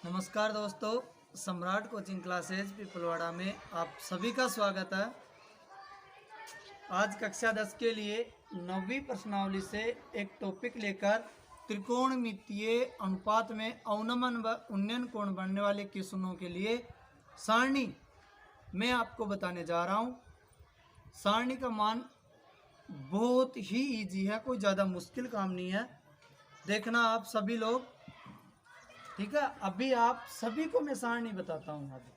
नमस्कार दोस्तों, सम्राट कोचिंग क्लासेज पिपलवाड़ा में आप सभी का स्वागत है। आज कक्षा 10 के लिए 9वीं प्रश्नावली से एक टॉपिक लेकर त्रिकोणमितीय अनुपात में अवनमन व उन्नयन कोण बनने वाले क्वेश्चनों के लिए सारणी मैं आपको बताने जा रहा हूँ। सारणी का मान बहुत ही इजी है, कोई ज़्यादा मुश्किल काम नहीं है। देखना आप सभी लोग, ठीक है। अभी आप सभी को मैं सारणी बताता हूँ अभी,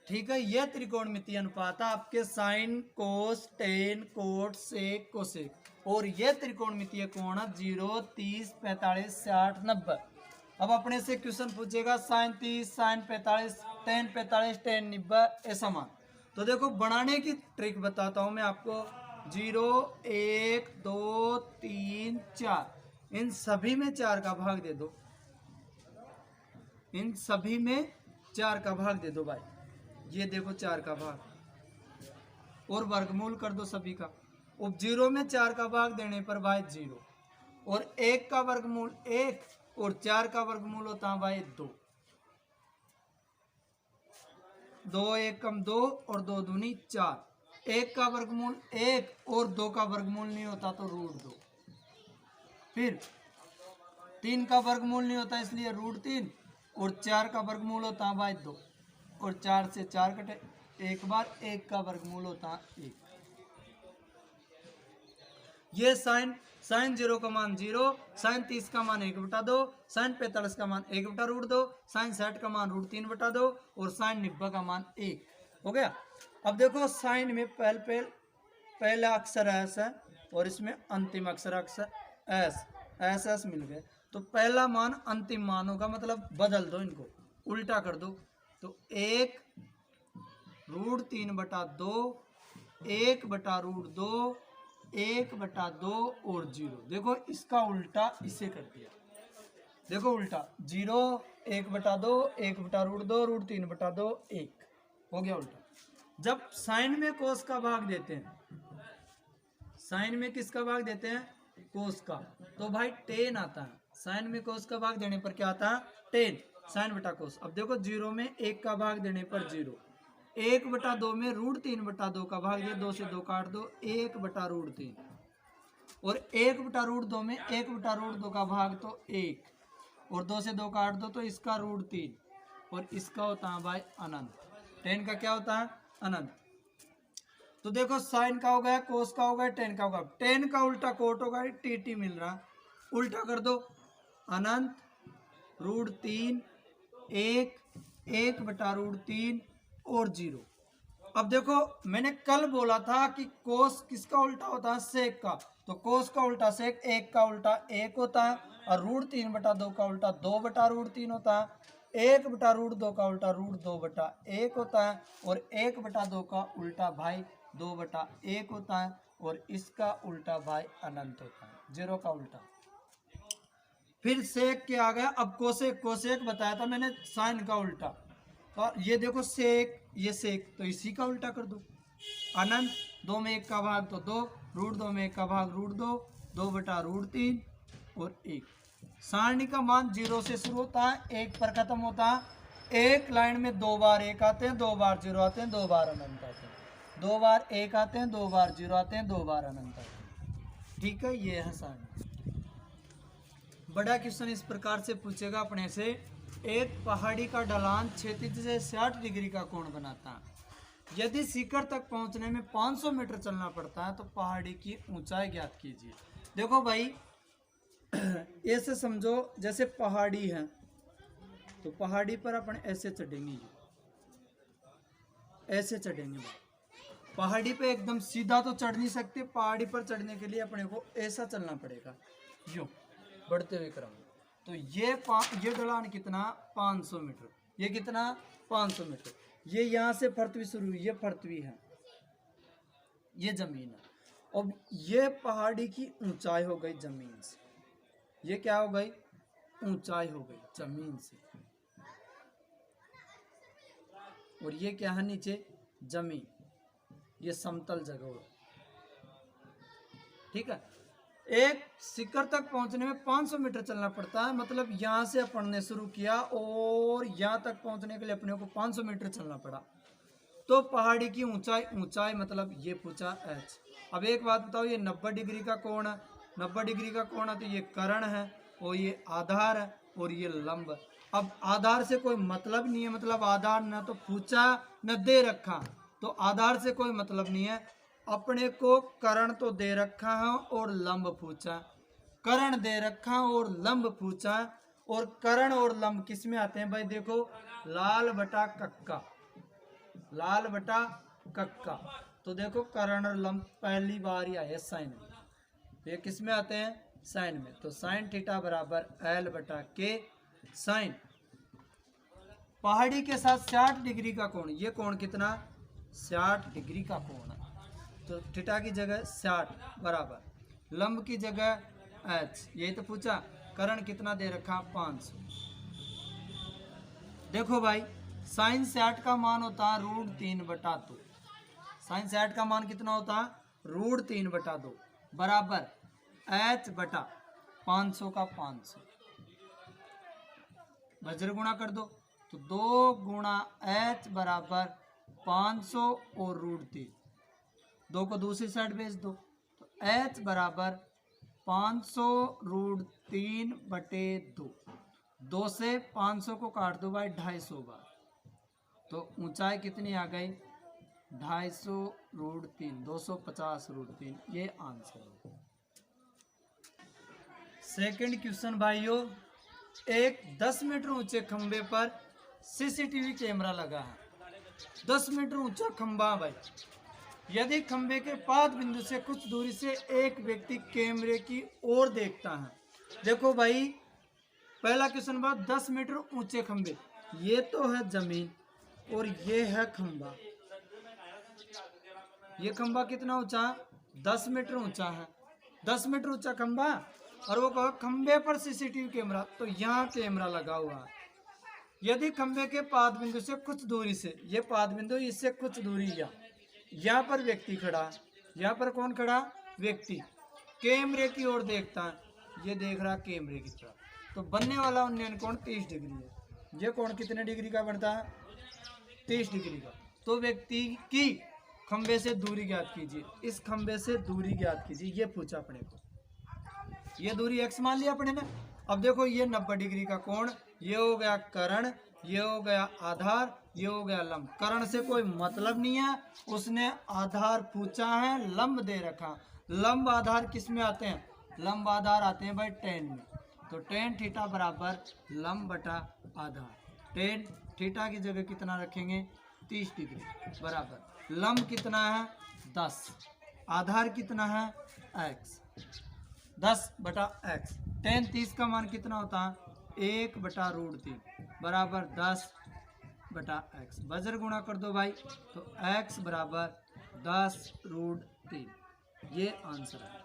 ठीक है। यह त्रिकोणमितीय अनुपात आपके साइन, कोस, टेन, कोट, सेक, कोसेक और यह त्रिकोणमितीय कोण 0, 30, 45, 60, 90। अब अपने से क्वेश्चन पूछेगा साइन 30, साइन 45, टेन 45, टेन 90 ऐसा मान। तो देखो बनाने की ट्रिक बताता हूँ मैं आपको। 0, 1, 2, 3, 4, इन सभी में 4 का भाग दे दो। इन सभी में 4 का भाग दे दो भाई, ये देखो 4 का भाग और वर्गमूल कर दो सभी का। अब 0 में 4 का भाग देने पर भाई 0 और 1 का वर्गमूल 1 और 4 का वर्गमूल होता है भाई 2। 2 1 कम 2 और 2 दूनी 4। 1 का वर्गमूल 1 और 2 का वर्गमूल नहीं होता तो √2। फिर 3 का वर्गमूल नहीं होता इसलिए √3 और 4 का वर्गमूल होता है भाई 2 और 4 से 4 कटे एक बार। 1 का वर्गमूल होता है 1। ये साइन 0 का मान 0, साइन 30 का मान 1/2, साइन 45 का मान 1/√2, साइन 60 का मान √3/2 और साइन 90 का मान 1 हो गया। अब देखो साइन में पहला अक्षर एस है और इसमें अंतिम अक्षर एस एस मिल गए। तो पहला मान अंतिम मान होगा, मतलब बदल दो, इनको उल्टा कर दो। तो 1 √3/2, 1/√2, 1/2 और 0। देखो इसका उल्टा इसे कर दिया। देखो उल्टा 0, 1/2, 1/√2, √3/2, 1 हो गया उल्टा। जब साइन में कोस का भाग देते हैं, साइन में किसका भाग देते हैं? कोस का, तो भाई टेन आता है। साइन में कोस का भाग देने पर क्या आता है? टेन, साइन बटा कोस। अब देखो 0 में 1 का भाग देने पर 0, 1/2 में √3/2 का भाग दिया, 2 से 2 काट दो, 1/√3 और 1/√2 में 1/√2 का भाग तो 1 और 2 से 2 काट दो तो इसका √3 और इसका होता है भाई अनंत। टेन का क्या होता है? अनंत। तो देखो साइन का हो गया, कोस का हो गया, टेन का होगा। टेन का उल्टा कोट होगा, टी मिल रहा, उल्टा कर दो। अनंत √3, 1/√3 और 0। अब देखो मैंने कल बोला था कि कोस किसका उल्टा होता है? सेक का। तो कोस का उल्टा सेक, 1 का उल्टा 1 होता है और √3/2 का उल्टा 2/√3 होता है। 1/√2 का उल्टा √2/1 होता है और 1/2 का उल्टा भाई 2/1 होता है और इसका उल्टा भाई अनंत होता है, 0 का उल्टा। फिर सेक के आ गया। अब कोसेक बताया था मैंने, साइन का उल्टा। और ये देखो सेक, ये सेक, तो इसी का उल्टा कर दो। अनंत 2 में 1 का भाग तो 2, √2 में 1 का भाग √2, 2/√3 और 1। सारणी का मान 0 से शुरू होता है, 1 पर खत्म होता है। एक लाइन में 2 बार 1 आते हैं, 2 बार 0 आते हैं, 2 बार अनंत आते हैं। 2 बार 1 आते हैं, 2 बार 0 आते हैं, 2 बार अनंत आते हैं। ठीक है, ये है सारणी। बड़ा क्वेश्चन इस प्रकार से पूछेगा अपने से, एक पहाड़ी का ढलान क्षैतिज से 60 डिग्री का कोण बनाता है। यदि शिखर तक पहुंचने में 500 मीटर चलना पड़ता है तो पहाड़ी की ऊंचाई ज्ञात कीजिए। देखो भाई ऐसे समझो जैसे पहाड़ी है, तो पहाड़ी पर अपन ऐसे चढ़ेंगे, ऐसे चढ़ेंगे भाई। पहाड़ी पे एकदम सीधा तो चढ़ नहीं सकते, पहाड़ी पर चढ़ने के लिए अपने को ऐसा चलना पड़ेगा, यूं बढ़ते हुए क्रम में। तो ये ढलान कितना? 500 मीटर। ये कितना? 500 मीटर। ये यहाँ से पृथ्वी शुरू हुई, ये पृथ्वी है, ये जमीन है। अब ये पहाड़ी की ऊंचाई हो गई जमीन से, ये क्या हो गई? ऊंचाई हो गई जमीन से। और ये क्या है? नीचे जमीन, ये समतल जगह हो, ठीक है। एक शिखर तक पहुंचने में 500 मीटर चलना पड़ता है, मतलब यहाँ से अपन ने शुरू किया और यहाँ तक पहुंचने के लिए अपने को 500 मीटर चलना पड़ा। तो पहाड़ी की ऊंचाई, ऊंचाई मतलब ये पूछा एच। अब एक बात बताओ, ये 90 डिग्री का कोण है, 90 डिग्री का कोण है तो ये कर्ण है और ये आधार है और ये लंब। अब आधार से कोई मतलब नहीं है, मतलब आधार ना तो पूछा न दे रखा, तो आधार से कोई मतलब नहीं है। अपने को कर्ण तो दे रखा है और लंब पूछा, कर्ण दे रखा और लंब पूछा। और कर्ण और लंब किस में आते हैं भाई? देखो, लाल बटा कक्का, लाल बटा कक्का। तो देखो कर्ण और लंब पहली बार ही आए साइन में, ये किस में आते हैं? साइन में। तो साइन थीटा बराबर एल बटा के साइन। पहाड़ी के साथ 60 डिग्री का कोण, ये कोण कितना? 60 डिग्री का कोण है, तो थीटा की जगह 60 बराबर लंब की जगह एच। यही तो पूछा। कर्ण कितना दे रखा? 500। देखो भाई, साइन 60 का मान होता है √3/2। साइन 60 का मान कितना होता है? √3/2 बराबर एच बटा 500 का 500। वज्र गुणा कर दो तो 2 गुणा एच बराबर 500 और √3, 2 को दूसरी साइड भेज दो तो एच बराबर 500 √3/2। 2 से 500 को काट दो भाई 250 बार, तो ऊंचाई कितनी आ गई? 250 √3, 250 √3। ये आंसर है। सेकंड क्वेश्चन भाइयों, एक 10 मीटर ऊंचे खंबे पर सीसीटीवी कैमरा लगा है। 10 मीटर ऊंचा खंबा भाई, यदि खंबे के पाद बिंदु से कुछ दूरी से एक व्यक्ति कैमरे की ओर देखता है। देखो भाई, पहला क्वेश्चन बात, 10 मीटर ऊंचे खंबे, ये तो है जमीन और ये है खंबा। ये खंबा कितना ऊंचा? 10 मीटर ऊंचा है। 10 मीटर ऊंचा खंबा, और वो कहा खंबे पर सीसीटीवी कैमरा, तो यहाँ कैमरा लगा हुआ है। यदि खंबे के पाद बिंदु से कुछ दूरी से, ये पाद बिंदु, इससे कुछ दूरी, यहाँ पर व्यक्ति खड़ा, यहाँ पर कौन खड़ा? व्यक्ति कैमरे की ओर देखता है, ये देख रहा कैमरे की तरफ, तो बनने वाला उन्नयन कोण 30 डिग्री है। ये कोण कितने डिग्री का बनता है? 30 डिग्री का। तो व्यक्ति की खंबे से दूरी ज्ञात कीजिए, इस खंबे से दूरी ज्ञात कीजिए, ये पूछा अपने को। ये दूरी x मान लिया अपने ने। अब देखो, ये 90 डिग्री का कोण, ये हो गया कर्ण, ये हो गया आधार, ये हो गया लंब। कर्ण से कोई मतलब नहीं है, उसने आधार पूछा है, लंब दे रखा। लंब आधार किस में आते हैं? लंब आधार आते हैं भाई tan में। तो tan थीटा बराबर लंब बटा आधार। tan थीटा की जगह कितना रखेंगे? 30 डिग्री बराबर लंब कितना है? 10, आधार कितना है? x, 10/x। tan 30 का मान कितना होता है? 1/√3 बराबर 10/x। वज्र गुणा कर दो भाई, तो x बराबर 10√3। ये आंसर है।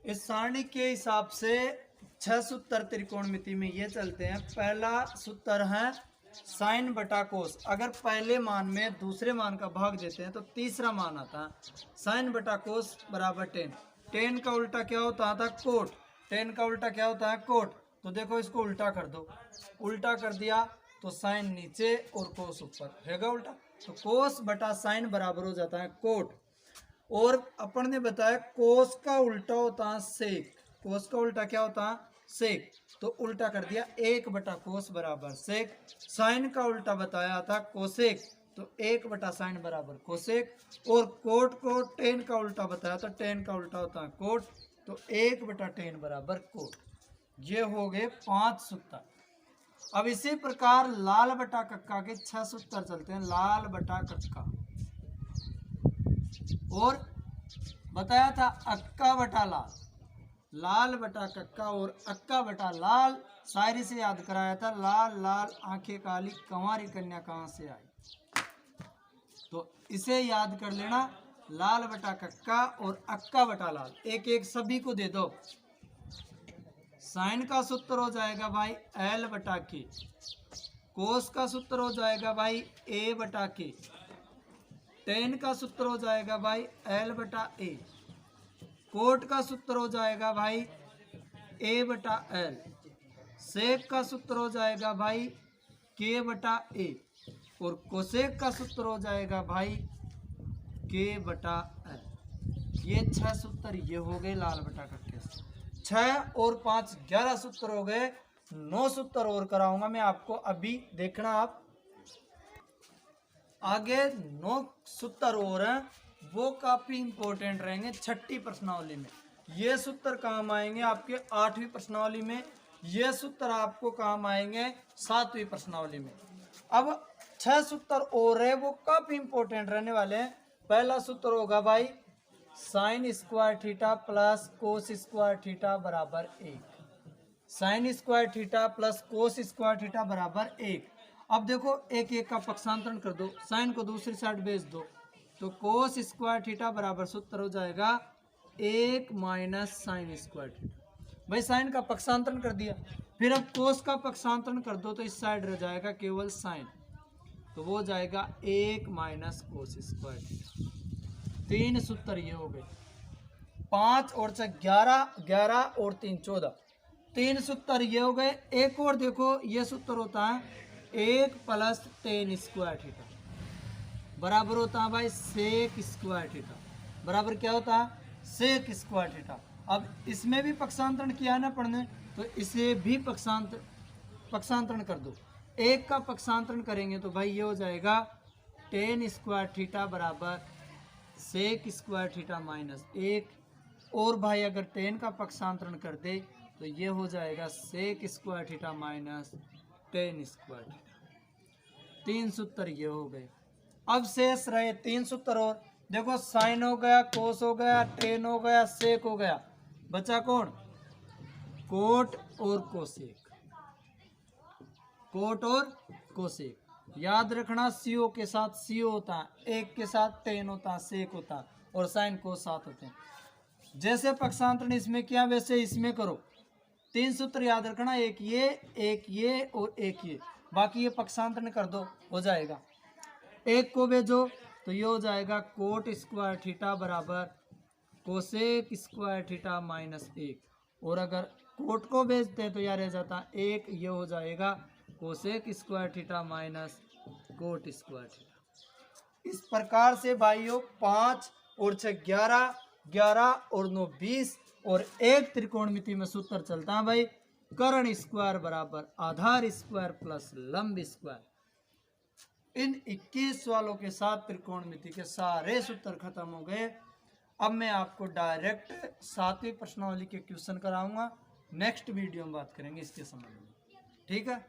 इस सारणी के हिसाब से 6 सूत्र त्रिकोणमिति में ये चलते हैं। पहला सूत्र है साइन बटा कोस। अगर पहले मान में दूसरे मान का भाग देते हैं तो तीसरा मान आता है साइन बटा कोस बराबर tan। tan का उल्टा क्या होता था? कोट। tan का उल्टा क्या होता है? कोट। तो देखो, इसको उल्टा कर दो, उल्टा कर दिया तो साइन नीचे और कोस ऊपर, हैगा उल्टा। तो कोस बटा साइन बराबर हो जाता है कोट। और अपन ने बताया कोस का उल्टा होता है सेक। कोस का उल्टा क्या होता है? सेक। तो उल्टा कर दिया, 1/कोस बराबर सेक। साइन का उल्टा बताया था कोसेक, तो 1/साइन बराबर कोसेक। और कोट को tan का उल्टा बताया तो tan का उल्टा होता है कोट, तो 1/tan बराबर कोट। ये हो गए 5 सूत्र। अब इसी प्रकार लाल बटा कक्का के 6 सूत्र चलते हैं। लाल बटा कक्का, और बताया था अक्का बटा लाल। लाल बटा कक्का और अक्का बटा लाल, शायरी से याद कराया था। लाल लाल आंखें काली, कंवारी कन्या कहाँ से आई। तो इसे याद कर लेना, लाल बटा कक्का और अक्का बटा लाल। एक एक सभी को दे दो। साइन का सूत्र हो जाएगा भाई L/K। कोस का सूत्र हो जाएगा भाई A/K। tan का सूत्र हो जाएगा भाई L/A। कोट का सूत्र हो जाएगा भाई ए बटा एल, सेक का सूत्र हो जाएगा भाई के बटा ए, और कोसेक का सूत्र हो जाएगा भाई के बटा एल। ये 6 सूत्र ये हो गए लाल बटा कक्के से। 6 और 5 11 सूत्र हो गए। 9 सूत्र और कराऊंगा मैं आपको, अभी देखना आप। आगे 9 सूत्र और हैं, वो काफी इंपॉर्टेंट रहेंगे छठी प्रश्नावली में। ये सूत्र काम आएंगे आपके 8वीं प्रश्नावली में, ये सूत्र आपको काम आएंगे 7वीं प्रश्नावली में। अब 6 सूत्र और है, वो काफी इंपॉर्टेंट रहने वाले हैं। पहला सूत्र होगा भाई sine square theta plus cos square theta बराबर 1। Sine square theta plus cos square theta बराबर 1। अब देखो एक एक का पक्षांतरण कर दो, साइन को दूसरी साइड भेज दो, तो कोस स्क्वायर थीटा बराबर सूत्र हो जाएगा 1 माइनस साइन स्क्वायर थीटा। भाई साइन का पक्षांतरण कर दिया, फिर अब कोस का पक्षांतरण कर दो तो इस साइड रह जाएगा केवल साइन, तो वो जाएगा 1 माइनस कोस स्क्वायर थीटा। 3 सूत्र ये हो गए। 5 और 6 11, 11 और 3 14, 3 सूत्र ये हो गए। एक और देखो, ये सूत्र होता है 1 प्लस टेन स्क्वायर थीटा बराबर होता है भाई सेक स्क्वायर थीटा, बराबर क्या होता है सेक स्क्वायर थीटा। अब इसमें भी पक्षांतरण किया ना पढ़ने, तो इसे भी पक्षांतरण कर दो। 1 का पक्षांतरण करेंगे तो भाई ये हो जाएगा टेन स्क्वायर थीटा बराबर सेक स्क्वायर थीटा माइनस 1, और भाई अगर टेन का पक्षांतरण कर दे तो ये हो जाएगा sec square theta minus tan square theta. 3 सूत्र ये हो गए। अब शेष रहे 3 सूत्र और। देखो साइन हो गया, कोस हो गया, टेन हो गया, सेक हो गया, बचा कौन कोट और कोसेक। कोट और कोसेक याद रखना, सीओ के साथ सीओ होता है, एक के साथ टेन होता है, सेक होता है, और साइन कोस साथ होते हैं। जैसे पक्षांतरण इसमें किया वैसे इसमें करो। 3 सूत्र याद रखना, एक ये और एक ये, बाकी ये पक्षांतरण कर दो हो जाएगा। 1 को भेजो तो ये हो जाएगा कोट स्क्वायर थीटा बराबर कोसेक स्क्वायर थीटा माइनस 1, और अगर कोट को भेजते हैं तो यह रह जाता 1, ये हो जाएगा cosec square theta minus cot square theta. इस प्रकार से भाइयों 5 और 6 11, 11 और 9 20, और एक त्रिकोणमिति में सूत्र चलता है भाई कर्ण स्क्वायर बराबर आधार स्क्वायर प्लस लंब स्क्वायर। इन 21 सवालों के साथ त्रिकोणमिति के सारे सूत्र खत्म हो गए। अब मैं आपको डायरेक्ट 7वीं प्रश्नावली के क्वेश्चन कराऊंगा। नेक्स्ट वीडियो में बात करेंगे इसके संबंध में, ठीक है।